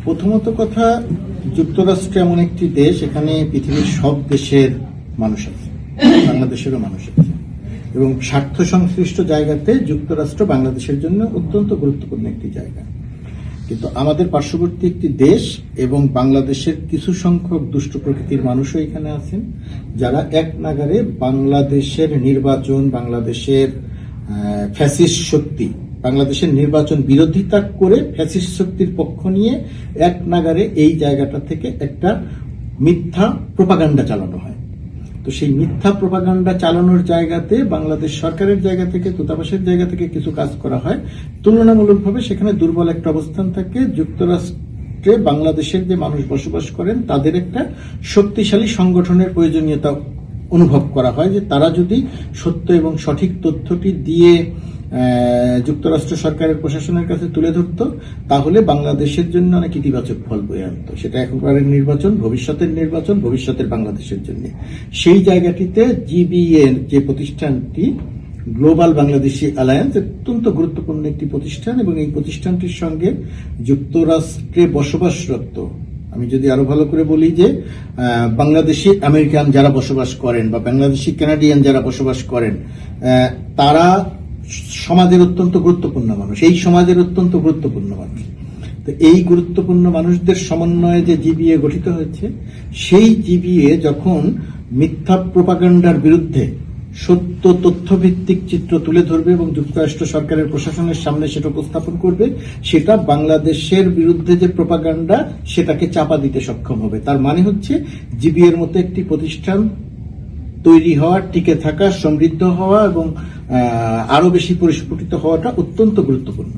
প্রথমত কথা, যুক্তরাষ্ট্র এমন একটি দেশ, এখানে পৃথিবীর সব দেশের মানুষ আছে, বাংলাদেশেরও মানুষ আছে, এবং স্বার্থ সংশ্লিষ্ট জায়গাতে যুক্তরাষ্ট্র বাংলাদেশের জন্য অত্যন্ত গুরুত্বপূর্ণ একটি জায়গা। কিন্তু আমাদের পার্শ্ববর্তী একটি দেশ এবং বাংলাদেশের কিছু সংখ্যক দুষ্ট প্রকৃতির মানুষও এখানে আছেন, যারা এক নাগারে বাংলাদেশের নির্বাচন, বাংলাদেশের ফ্যাসিস্ট শক্তি, বাংলাদেশের নির্বাচন বিরোধিতা করে ফ্যাসিস্ট শক্তির পক্ষ নিয়ে এক নাগারে এই জায়গাটা থেকে একটা মিথ্যা প্রোপাগান্ডা চালানো হয়। তো সেই মিথ্যা প্রোপাগান্ডা চালানোর জায়গাতে বাংলাদেশ সরকারের জায়গা থেকে, দূতাবাসের জায়গা থেকে কিছু কাজ করা হয়। তুলনামূলকভাবে সেখানে দুর্বল একটা অবস্থান থাকে। যুক্তরাষ্ট্রে বাংলাদেশের যে মানুষ বসবাস করেন তাদের একটা শক্তিশালী সংগঠনের প্রয়োজনীয়তা অনুভব করা হয়, যে তারা যদি সত্য এবং সঠিক তথ্যটি দিয়ে যুক্তরাষ্ট্র সরকারের প্রশাসনের কাছে তুলে ধরত, তাহলে বাংলাদেশের জন্য অনেক ইতিবাচক ফল বয়ে আনত। সেটা এখনকার নির্বাচন, ভবিষ্যতের বাংলাদেশের জন্য। সেই জায়গাটিতে জিবিএ যে প্রতিষ্ঠানটি, গ্লোবাল বাংলাদেশি অ্যালায়েন্স, অত্যন্ত গুরুত্বপূর্ণ একটি প্রতিষ্ঠান, এবং এই প্রতিষ্ঠানটির সঙ্গে যুক্তরাষ্ট্রে বসবাসরত, আমি যদি আরো ভালো করে বলি যে বাংলাদেশি আমেরিকান যারা বসবাস করেন বা বাংলাদেশি কানাডিয়ান যারা বসবাস করেন, তারা সমাজের অত্যন্ত গুরুত্বপূর্ণ মানুষ, এই সমাজের অত্যন্ত গুরুত্বপূর্ণ মানুষ। তো এই গুরুত্বপূর্ণ মানুষদের সমন্বয়ে যে জিবিএ গঠিত হয়েছে, সেই জিবিএ যখন মিথ্যা প্রোপাগান্ডার বিরুদ্ধে সত্য তথ্যভিত্তিক চিত্র তুলে ধরবে এবং যুক্তরাষ্ট্র সরকারের প্রশাসনের সামনে সেটা উপস্থাপন করবে, সেটা বাংলাদেশের বিরুদ্ধে যে প্রোপাগান্ডা সেটাকে চাপা দিতে সক্ষম হবে। তার মানে হচ্ছে জিবিএর মতো একটি প্রতিষ্ঠান তৈরি হওয়া, টিকে থাকা, সমৃদ্ধ হওয়া এবং আরো বেশি পরিস্ফুটিত হওয়াটা অত্যন্ত গুরুত্বপূর্ণ।